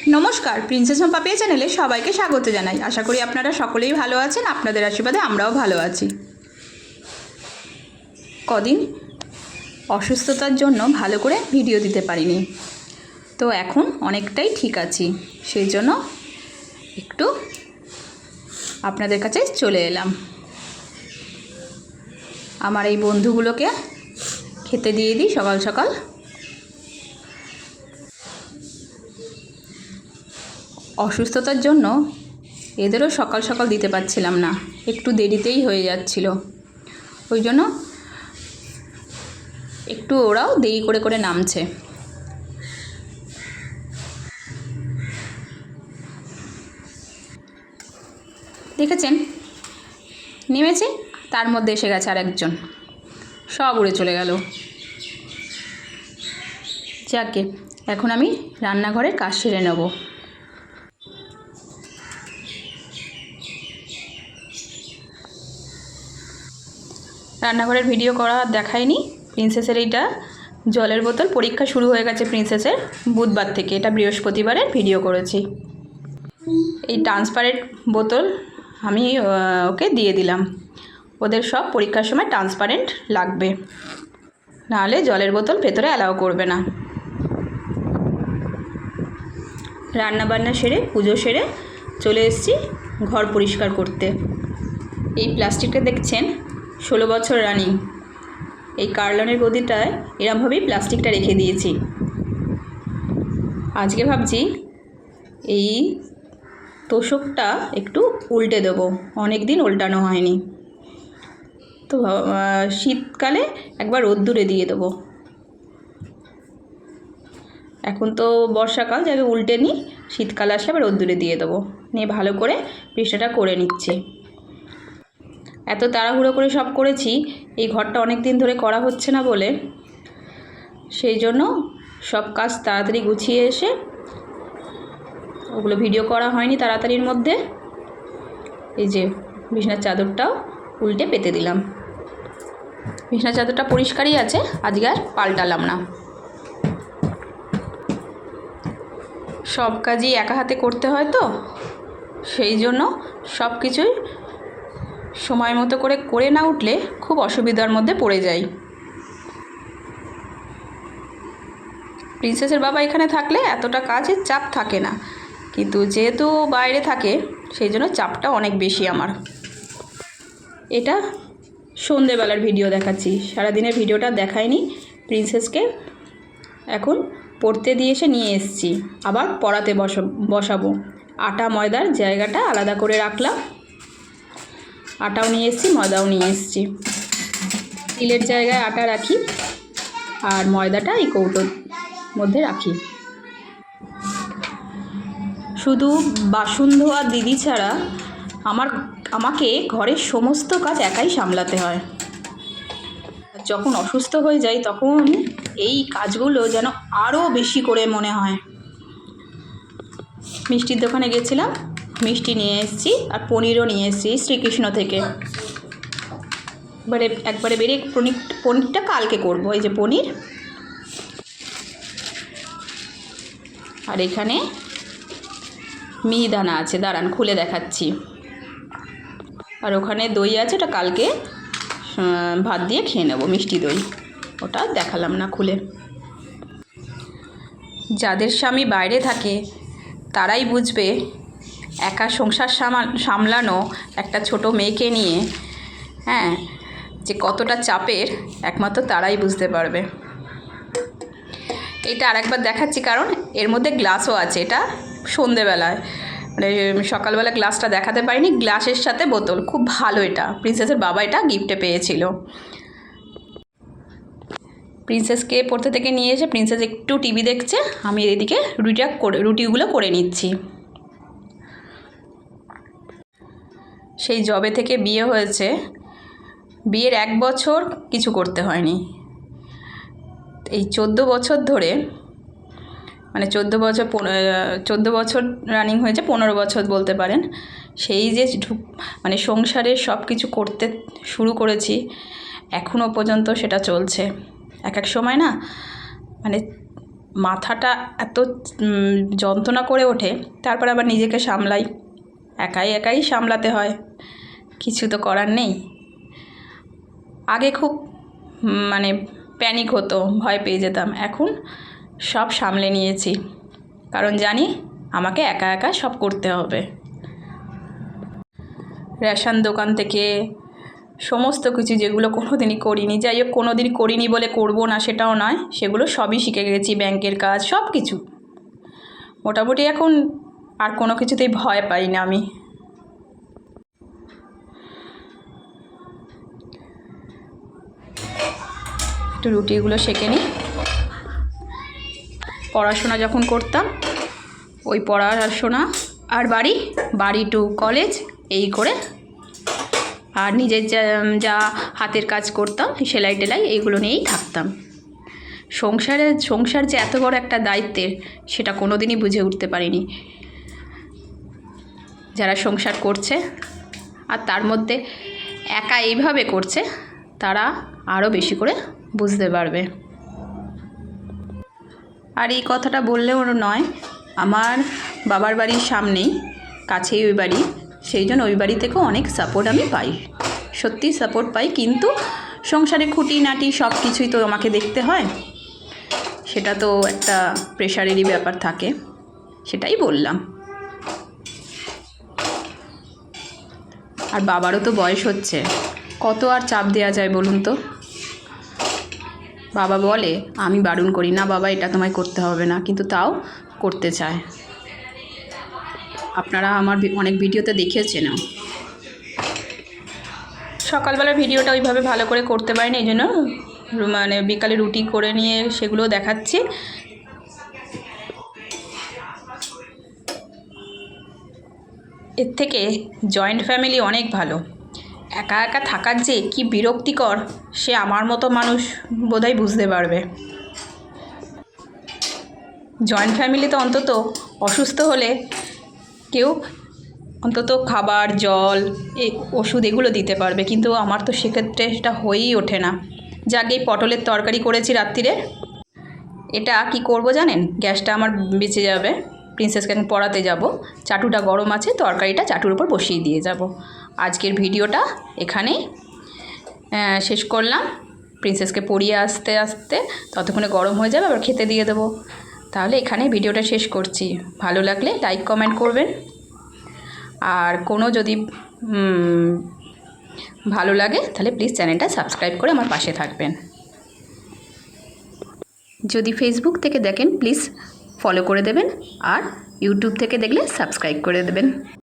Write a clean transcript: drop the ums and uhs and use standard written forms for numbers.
নমস্কার, princess home Papiya চ্যানেলে সবাইকে স্বাগত জানাই। আশা করি আপনারা সকলেই ভালো আছেন। আপনাদের আশীর্বাদে আমরাও ভালো আছি। কদিন অসুস্থতার জন্য ভালো করে ভিডিও দিতে পারিনি, তো এখন অনেকটাই ঠিক আছি। সেই জন্য একটু আপনাদের কাছে চলে এলাম। আমার এই বন্ধুগুলোকে খেতে দিয়ে দিই সকাল সকাল। অসুস্থতার জন্য এদেরও সকাল সকাল দিতে পারছিলাম না, একটু দেরিতেই হয়ে যাচ্ছিল। ওই জন্য একটু ওরাও দেরি করে করে নামছে। দেখেছেন, নেমেছে, তার মধ্যে এসে গেছে আর একজন, সব উড়ে চলে গেল। যাকে এখন আমি রান্নাঘরের কাজ সেরে নেব। রান্নাঘরের ভিডিও করা দেখায়নি। প্রিন্সেসের এইটা জলের বোতল পরীক্ষা শুরু হয়ে গেছে প্রিন্সেসের বুধবার থেকে। এটা বৃহস্পতিবারের ভিডিও করেছি। এই ট্রান্সপারেন্ট বোতল আমি ওকে দিয়ে দিলাম। ওদের সব পরীক্ষার সময় ট্রান্সপারেন্ট লাগবে, নাহলে জলের বোতল ভেতরে অ্যালাউ করবে না। রান্নাবান্না সেরে পুজো সেরে চলে এসেছি ঘর পরিষ্কার করতে। এই প্লাস্টিকটা দেখছেন 16 বছর রানিং। এই কার্লনের গদিটায় এরমভাবেই প্লাস্টিকটা রেখে দিয়েছি। আজকে ভাবছি এই তোষকটা একটু উল্টে দেবো, অনেক দিন উল্টানো হয়নি। তো শীতকালে একবার রোদ্দুরে দিয়ে দেবো। এখন তো বর্ষাকাল, যাকে উল্টে নিই, শীতকাল আসলে আবার রোদ্দুরে দিয়ে দেবো। নিয়ে ভালো করে পৃষ্ঠাটা করে নিচ্ছি। এত তাড়াহুড়ো করে সব করেছি, এই ঘরটা অনেক দিন ধরে করা হচ্ছে না বলে, সেই জন্য সব কাজ তাড়াতাড়ি গুছিয়ে এসে ওগুলো ভিডিও করা হয়নি তাড়াতাড়ির মধ্যে। এই যে বিছানার চাদরটাও উল্টে পেতে দিলাম। বিছানার চাদরটা পরিষ্কারই আছে, আজকে আর পাল্টালাম না। সব কাজই একা হাতে করতে হয়, তো সেই জন্য সব কিছুই সময় মতো করে না উঠলে খুব অসুবিধার মধ্যে পড়ে যাই। প্রিন্সেসের বাবা এখানে থাকলে এতটা কাজের চাপ থাকে না, কিন্তু যেহেতু বাইরে থাকে সেই জন্য চাপটা অনেক বেশি আমার। এটা সন্ধেবেলার ভিডিও দেখাচ্ছি, সারাদিনের ভিডিওটা দেখাইনি। প্রিন্সেসকে এখন পড়তে দিয়ে এসে নিয়ে এসেছি, আবার পড়াতে বসাবো। আটা ময়দার জায়গাটা আলাদা করে রাখলাম। আটাও নিয়ে এসেছি, ময়দাও নিয়ে এসেছি। তিলের জায়গায় আটা রাখি আর ময়দাটা এই কৌটোর মধ্যে রাখি। শুধু বাসন ধোয়া দিদি ছাড়া আমাকে ঘরের সমস্ত কাজ একাই সামলাতে হয়। যখন অসুস্থ হয়ে যাই তখন এই কাজগুলো যেন আরও বেশি করে মনে হয়। মিষ্টির দোকানে গেছিলাম, মিষ্টি নিয়ে এসেছি আর পনিরও নিয়ে এসেছি শ্রীকৃষ্ণ থেকে। একবারে বেরিয়ে পনিরটা কালকে করব। এই যে পনির, আর এখানে মিহিদানা আছে, দাঁড়ান খুলে দেখাচ্ছি। আর ওখানে দই আছে, ওটা কালকে ভাত দিয়ে খেয়ে নেব, মিষ্টি দই। ওটা দেখালাম না খুলে। যাদের স্বামী বাইরে থাকে তারাই বুঝবে একা সংসার সামলানো একটা ছোট মেয়েকে নিয়ে, হ্যাঁ, যে কতটা চাপের, একমাত্র তারাই বুঝতে পারবে। এটা আরেকবার দেখাচ্ছি কারণ এর মধ্যে গ্লাসও আছে। এটা সন্ধেবেলায়, মানে সকালবেলা গ্লাসটা দেখাতে পারিনি, গ্লাসের সাথে বোতল, খুব ভালো। এটা প্রিন্সেসের বাবা এটা গিফটে পেয়েছিল। প্রিন্সেসকে পড়তে থেকে নিয়ে এসে প্রিন্সেস একটু টিভি দেখছে, আমি এদিকে রুটিগুলো করে নিচ্ছি। সেই জবে থেকে বিয়ে হয়েছে, বিয়ের 1 বছর কিছু করতে হয়নি। এই 14 বছর ধরে, মানে 14 বছর রানিং হয়েছে, 15 বছর বলতে পারেন, সেই যে মানে সংসারের সব কিছু করতে শুরু করেছি, এখনও পর্যন্ত সেটা চলছে। এক এক সময় না, মানে মাথাটা এত যন্ত্রণা করে ওঠে, তারপর আবার নিজেকে সামলাই, একাই সামলাতে হয়, কিছু তো করার নেই। আগে খুব মানে প্যানিক হতো, ভয় পেয়ে যেতাম, এখন সব সামলে নিয়েছি, কারণ জানি আমাকে একা সব করতে হবে। রেশন দোকান থেকে সমস্ত কিছু যেগুলো কোনো দিনই করিনি, যাই হোক কোনো দিনই করিনি বলে করবো না সেটাও নয়, সেগুলো সবই শিখে গেছি, ব্যাংকের কাজ সব কিছু মোটামুটি। এখন আর কোনো কিছুতেই ভয় পাই না আমি। একটু রুটিগুলো সেঁকে নিই। পড়াশোনা যখন করতাম, ওই পড়াশোনা আর বাড়ি টু কলেজ এই করে, আর নিজের যা হাতের কাজ করতাম, সেলাই টেলাই এইগুলো নিয়েই থাকতাম। সংসার যে এত বড় একটা দায়িত্বের, সেটা কোনো দিনই বুঝে উঠতে পারিনি। যারা সংসার করছে আর তার মধ্যে একা এইভাবে করছে, তারা আরও বেশি করে বুঝতে পারবে। আর এই কথাটা বললেও নয়, আমার বাবার বাড়ির সামনেই, কাছেই ওই বাড়ি, সেই জন্য ওই বাড়ি থেকেও অনেক সাপোর্ট আমি পাই, সত্যি সাপোর্ট পাই। কিন্তু সংসারে খুঁটিনাটি সব কিছুই তো আমাকে দেখতে হয়, সেটা তো একটা প্রেশারেরই ব্যাপার থাকে, সেটাই বললাম। আর বাবারও তো বয়স হচ্ছে, কত আর চাপ দেওয়া যায় বলুন তো। বাবা বলে, আমি বারণ করি না বাবা এটা তোমায় করতে হবে না, কিন্তু তাও করতে চায়। আপনারা আমার অনেক ভিডিওতে দেখেছেন। সকালবেলার ভিডিওটা ওইভাবে ভালো করে করতে পারিনি, এই জন্য মানে বিকালে রুটি করে নিয়ে সেগুলো দেখাচ্ছি। এর থেকে জয়েন্ট ফ্যামিলি অনেক ভালো। একা থাকার যে কি বিরক্তিকর, সে আমার মতো মানুষ বোধহয় বুঝতে পারবে। জয়েন্ট ফ্যামিলিতে অন্তত অসুস্থ হলে কেউ অন্তত খাবার, জল, ওষুধ এগুলো দিতে পারবে, কিন্তু আমার তো সেক্ষেত্রে সেটা হয়েই ওঠে না। যাকে পটলের তরকারি করেছি রাত্রিরে, এটা কি করব জানেন, গ্যাসটা আমার বেঁচে যাবে, প্রিন্সেসকে এখন পড়াতে যাব, চাটুটা গরম আছে, তরকারিটা চাটুর উপর বসিয়ে দিয়ে যাব। আজকের ভিডিওটা এখানেই শেষ করলাম। প্রিন্সেসকে পড়িয়ে আসতে ততক্ষণে গরম হয়ে যাবে, আবার খেতে দিয়ে দেবো। তাহলে এখানেই ভিডিওটা শেষ করছি। ভালো লাগলে লাইক কমেন্ট করবেন, আর কোনো যদি ভালো লাগে তাহলে প্লিজ চ্যানেলটা সাবস্ক্রাইব করে আমার পাশে থাকবেন। যদি ফেসবুক থেকে দেখেন প্লিজ ফলো করে দেবেন, আর ইউটিউব থেকে দেখলে সাবস্ক্রাইব করে দেবেন।